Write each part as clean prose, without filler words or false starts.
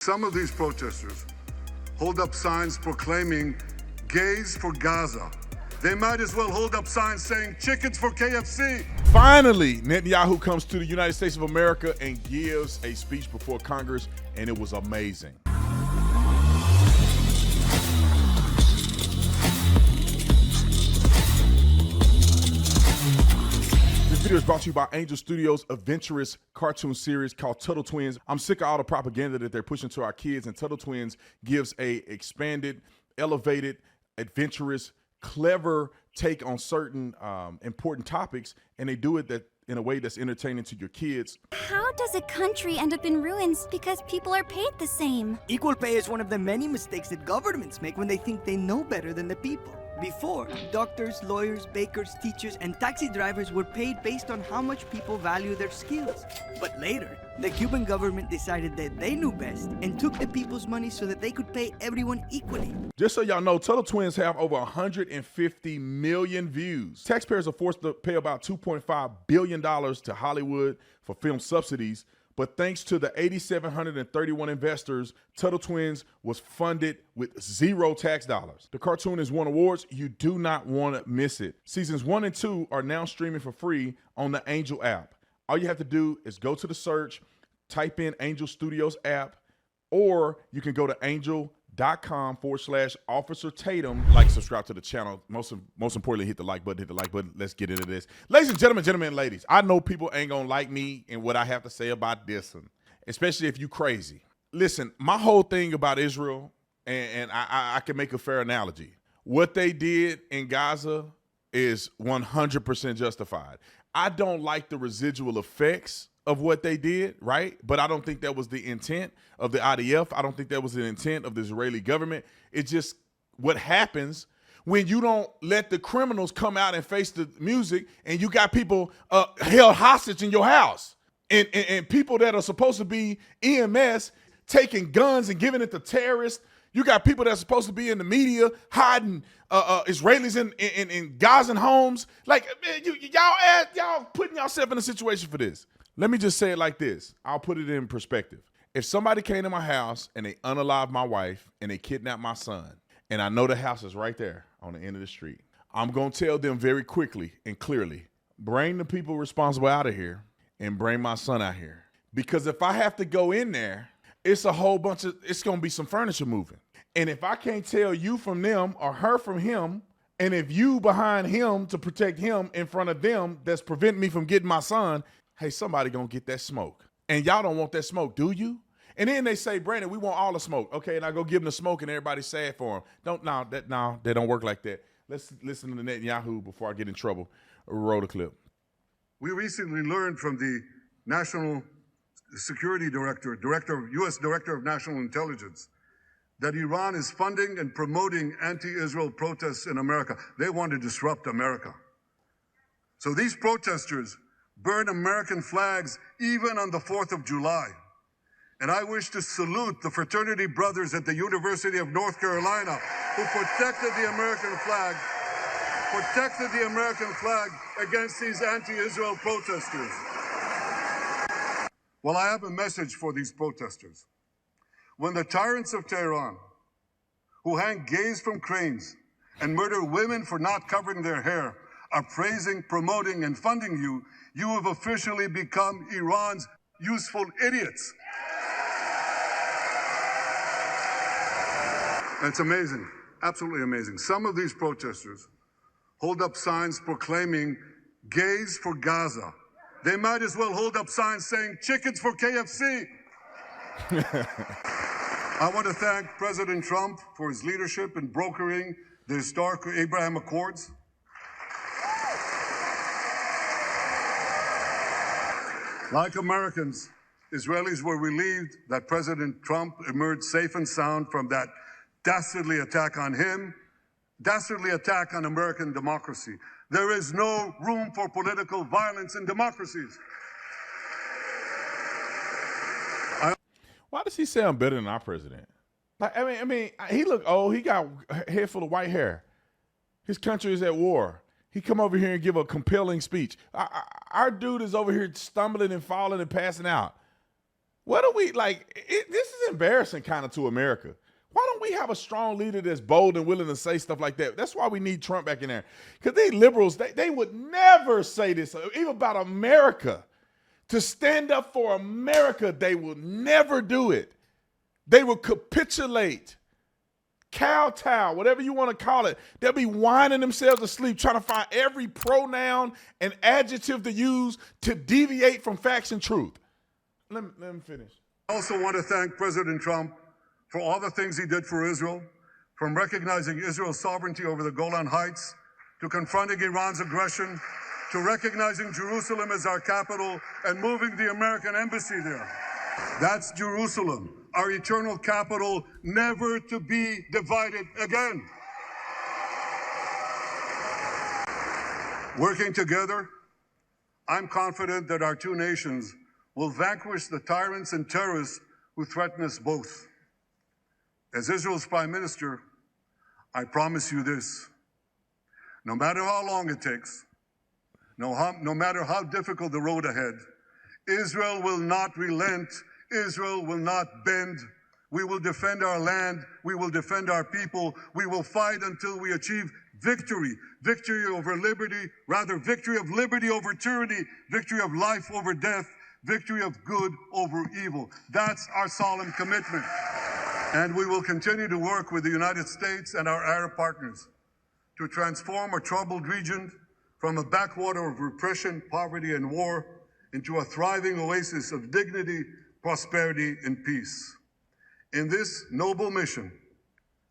Some of these protesters hold up signs proclaiming gays for Gaza. They might as well hold up signs saying chickens for KFC. Finally, Netanyahu comes to the United States of America and gives a speech before Congress, and it was amazing. This video is brought to you by Angel Studios' adventurous cartoon series called Tuttle Twins. I'm sick of all the propaganda that they're pushing to our kids, and Tuttle Twins gives a expanded, elevated, adventurous, clever take on certain important topics, and they do it in a way that's entertaining to your kids. How does a country end up in ruins because people are paid the same? Equal pay is one of the many mistakes that governments make when they think they know better than the people. Before, doctors, lawyers, bakers, teachers, and taxi drivers were paid based on how much people value their skills. But later, the Cuban government decided that they knew best and took the people's money so that they could pay everyone equally. Just so y'all know, Tuttle Twins have over 150 million views. Taxpayers are forced to pay about $2.5 billion to Hollywood for film subsidies, but thanks to the 8,731 investors, Tuttle Twins was funded with zero tax dollars. The cartoon has won awards. You do not want to miss it. Seasons 1 and 2 are now streaming for free on the Angel app. All you have to do is go to the search, type in Angel Studios app, or you can go to angel.com/Officer Tatum. Like, subscribe to the channel. Most importantly, hit the like button, Let's get into this. Ladies and gentlemen and ladies, I know people ain't gonna like me and what I have to say about this one, especially if you crazy. Listen, my whole thing about Israel, and I can make a fair analogy. What they did in Gaza is 100% justified. I don't like the residual effects of what they did, right? But I don't think that was the intent of the IDF. I don't think that was the intent of the Israeli government. It's just what happens when you don't let the criminals come out and face the music, and you got people held hostage in your house, and people that are supposed to be EMS taking guns and giving it to terrorists. You got people that's supposed to be in the media hiding Israelis in Gazan homes. Like, man, y'all putting yourself in a situation for this. Let me just say it like this. I'll put it in perspective. If somebody came to my house and they unalived my wife and they kidnapped my son, and I know the house is right there on the end of the street, I'm going to tell them very quickly and clearly, bring the people responsible out of here and bring my son out here. Because if I have to go in there, it's a whole bunch of, it's going to be some furniture moving. And if I can't tell you from them or her from him, and if you behind him to protect him in front of them, that's preventing me from getting my son, hey, somebody gonna get that smoke. And y'all don't want that smoke, do you? And then they say, Brandon, we want all the smoke. Okay, and I go give them the smoke and everybody's sad for them. They don't work like that. Let's listen to Netanyahu before I get in trouble. Roll the clip. We recently learned from the National Security Director, U.S. Director of National Intelligence, that Iran is funding and promoting anti-Israel protests in America. They want to disrupt America. So these protesters burn American flags even on the 4th of July. And I wish to salute the fraternity brothers at the University of North Carolina who protected the American flag against these anti-Israel protesters. Well, I have a message for these protesters. When the tyrants of Tehran, who hang gays from cranes and murder women for not covering their hair, are praising, promoting, and funding you, you have officially become Iran's useful idiots. It's amazing, absolutely amazing. Some of these protesters hold up signs proclaiming gays for Gaza. They might as well hold up signs saying chickens for KFC. I want to thank President Trump for his leadership in brokering the historic Abraham Accords. Like Americans, Israelis were relieved that President Trump emerged safe and sound from that dastardly attack on him, dastardly attack on American democracy. There is no room for political violence in democracies. Why does he sound better than our president? Like, I mean, he look old. He got a head full of white hair. His country is at war. He come over here and give a compelling speech. Our dude is over here stumbling and falling and passing out. What do we like? This is embarrassing kind of to America. Why don't we have a strong leader that's bold and willing to say stuff like that? That's why we need Trump back in there. Because these liberals, they would never say this, even about America. To stand up for America, they will never do it. They will capitulate, kowtow, whatever you want to call it. They'll be whining themselves to sleep, trying to find every pronoun and adjective to use to deviate from facts and truth. Let me finish. I also want to thank President Trump for all the things he did for Israel, from recognizing Israel's sovereignty over the Golan Heights, to confronting Iran's aggression, to recognizing Jerusalem as our capital and moving the American embassy there. That's Jerusalem, our eternal capital, never to be divided again. Working together, I'm confident that our two nations will vanquish the tyrants and terrorists who threaten us both. As Israel's Prime Minister, I promise you this: no matter how long it takes, no matter how difficult the road ahead, Israel will not relent. Israel will not bend. We will defend our land. We will defend our people. We will fight until we achieve victory. Victory over liberty, rather victory of liberty over tyranny, victory of life over death, victory of good over evil. That's our solemn commitment. And we will continue to work with the United States and our Arab partners to transform a troubled region from a backwater of repression, poverty, and war into a thriving oasis of dignity, prosperity, and peace. In this noble mission,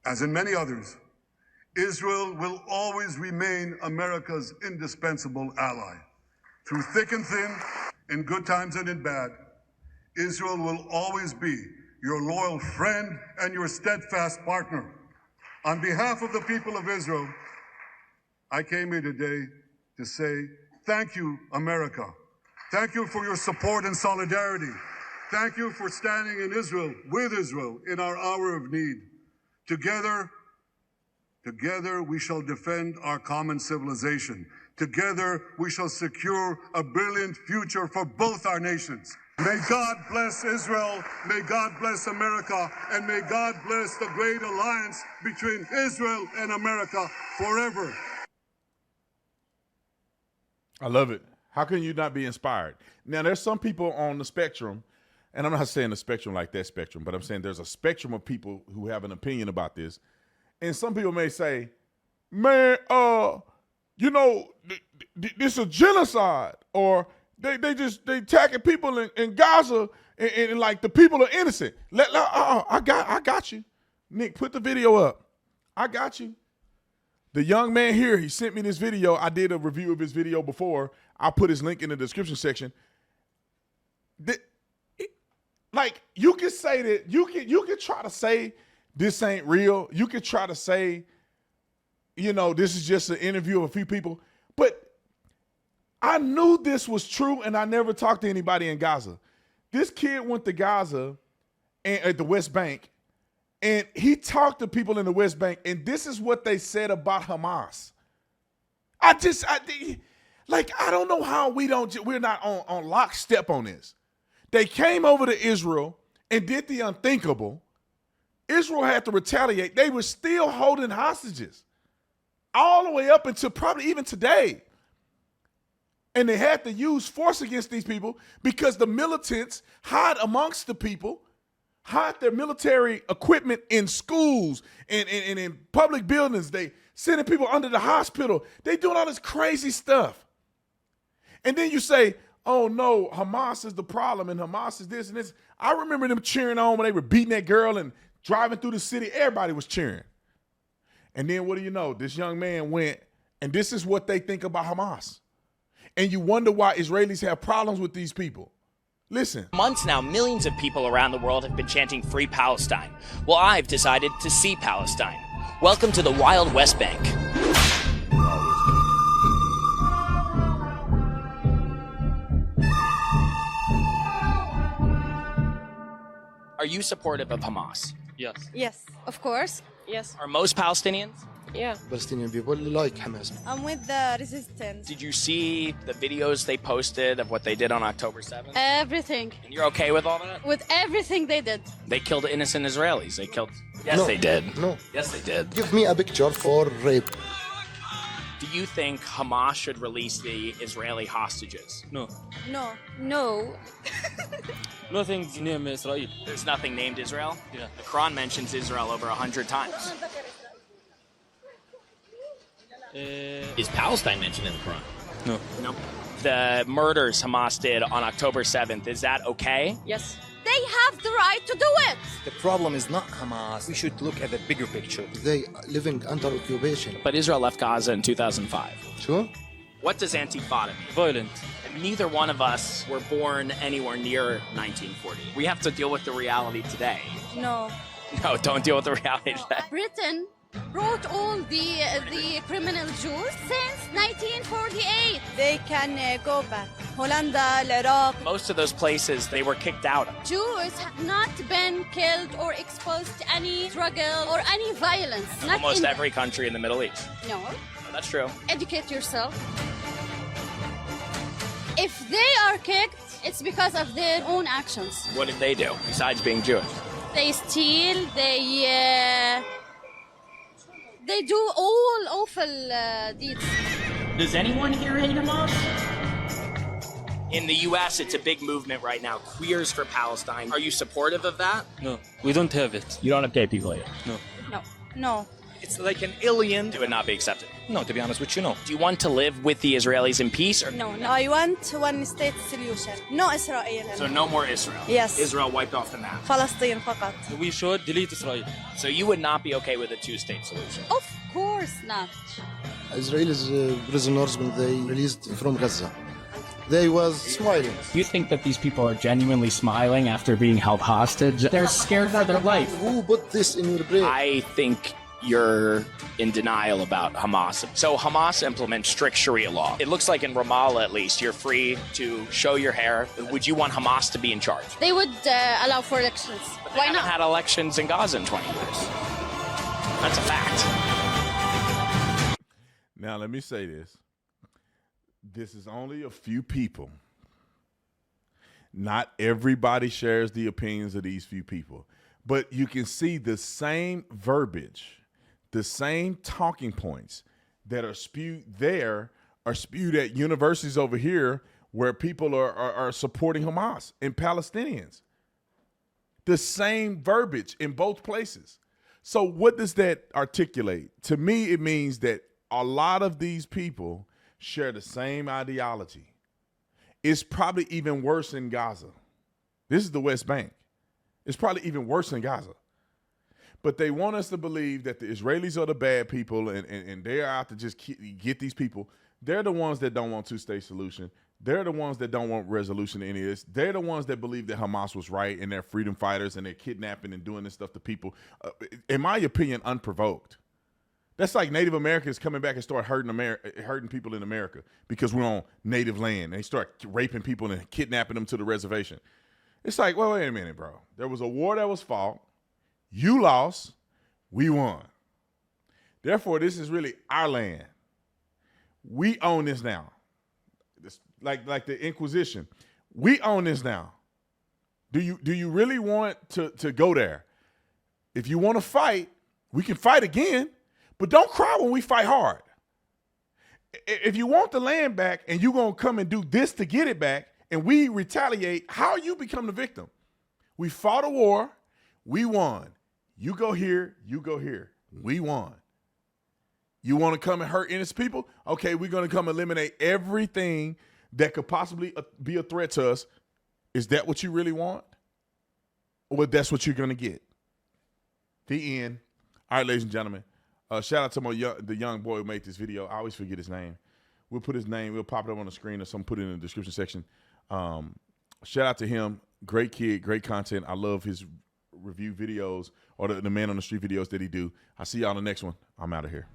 as in many others, Israel will always remain America's indispensable ally. Through thick and thin, in good times and in bad, Israel will always be your loyal friend and your steadfast partner. On behalf of the people of Israel, I came here today to say, thank you, America. Thank you for your support and solidarity. Thank you for standing in Israel, with Israel, in our hour of need. Together we shall defend our common civilization. Together we shall secure a brilliant future for both our nations. May God bless Israel, may God bless America, and may God bless the great alliance between Israel and America forever. I love it. How can you not be inspired? Now, there's some people on the spectrum, and I'm not saying the spectrum like that spectrum, but I'm saying there's a spectrum of people who have an opinion about this. And some people may say, man, you know, this is a genocide, or they attacking people in Gaza, and like the people are innocent. I got you. Nick, put the video up. I got you. The young man here, he sent me this video. I did a review of his video before. I'll put his link in the description section. Like, you can say that, you can try to say this ain't real. You can try to say, you know, this is just an interview of a few people. But I knew this was true, and I never talked to anybody in Gaza. This kid went to Gaza and at the West Bank, and he talked to people in the West Bank, and this is what they said about Hamas. I don't know how we're not on lockstep on this. They came over to Israel and did the unthinkable. Israel had to retaliate. They were still holding hostages all the way up until probably even today. And they had to use force against these people because the militants hide amongst the people, hide their military equipment in schools and in public buildings. They sending people under the hospital. They doing all this crazy stuff. And then you say, oh no, Hamas is the problem and Hamas is this and this. I remember them cheering on when they were beating that girl and driving through the city. Everybody was cheering. And then what do you know? This young man went, and this is what they think about Hamas. And you wonder why Israelis have problems with these people. Listen. Months now, millions of people around the world have been chanting Free Palestine. Well, I've decided to see Palestine. Welcome to the Wild West Bank. Are you supportive of Hamas? Yes. Yes, of course. Yes. Are most Palestinians? Yeah. Palestinian people like Hamas. I'm with the resistance. Did you see the videos they posted of what they did on October 7th? Everything. And you're okay with all that? With everything they did. They killed innocent Israelis. They killed... Yes, No. they did. No. Yes, they did. Give me a picture for rape. Do you think Hamas should release the Israeli hostages? No. No. No. Nothing's named Israel. There's nothing named Israel? Yeah. The Quran mentions Israel over 100 times. Is Palestine mentioned in the Quran? No. Nope. The murders Hamas did on October 7th, is that okay? Yes. They have the right to do it. The problem is not Hamas. We should look at the bigger picture. They living under occupation. But Israel left Gaza in 2005. Sure? What does Antifada mean? Violent. Neither one of us were born anywhere near 1940. We have to deal with the reality today. No. No, don't deal with the reality today. Britain brought all the criminal Jews since 1948. They can go back. Hollanda, Iraq. Most of those places they were kicked out of. Jews have not been killed or exposed to any struggle or any violence. Not Almost in every country in the Middle East. No. Oh, that's true. Educate yourself. If they are kicked, it's because of their own actions. What did they do besides being Jewish? They steal, they do all awful deeds. Does anyone here hate Hamas? In the U.S., it's a big movement right now. Queers for Palestine. Are you supportive of that? No. We don't have it. You don't have gay people here. No. No. No. It's like an alien. It would not be accepted. No, to be honest with you, no. Do you want to live with the Israelis in peace? Or No. I want one state solution. No Israel. So no more Israel? Yes. Israel wiped off the map. Palestine فقط. We should delete Israel. So you would not be okay with a two-state solution? Of course not. Israelis prisoners when they released from Gaza. They was smiling. You think that these people are genuinely smiling after being held hostage? They're scared for their life. Who put this in your brain? I think you're in denial about Hamas. So Hamas implements strict Sharia law. It looks like in Ramallah, at least, you're free to show your hair. Would you want Hamas to be in charge? They would allow for elections. But they Why haven't not? had elections in Gaza in 20 years. That's a fact. Now, let me say this. This is only a few people. Not everybody shares the opinions of these few people. But you can see the same verbiage, the same talking points that are spewed there are spewed at universities over here where people are supporting Hamas and Palestinians. The same verbiage in both places. So what does that articulate? To me, it means that a lot of these people share the same ideology. It's probably even worse in Gaza. This is the West Bank. It's probably even worse in Gaza. But they want us to believe that the Israelis are the bad people and they're out to just get these people. They're the ones that don't want two-state solution. They're the ones that don't want resolution to any of this. They're the ones that believe that Hamas was right and they're freedom fighters and they're kidnapping and doing this stuff to people, in my opinion, unprovoked. That's like Native Americans coming back and start hurting people in America because we're on native land. They start raping people and kidnapping them to the reservation. It's like, well, wait a minute, bro. There was a war that was fought. You lost. We won. Therefore, this is really our land. We own this now. It's like the Inquisition. We own this now. Do you really want to go there? If you want to fight, we can fight again. But don't cry when we fight hard. If you want the land back and you're going to come and do this to get it back and we retaliate, how you become the victim? We fought a war. We won. You go here. You go here. We won. You want to come and hurt innocent people? Okay, we're going to come eliminate everything that could possibly be a threat to us. Is that what you really want? Or that's what you're going to get? The end. All right, ladies and gentlemen. Shout out to the young boy who made this video. I always forget his name. We'll put his name. We'll pop it up on the screen or something. Put it in the description section. Shout out to him. Great kid. Great content. I love his review videos or the man on the street videos that he do. I'll see y'all on the next one. I'm out of here.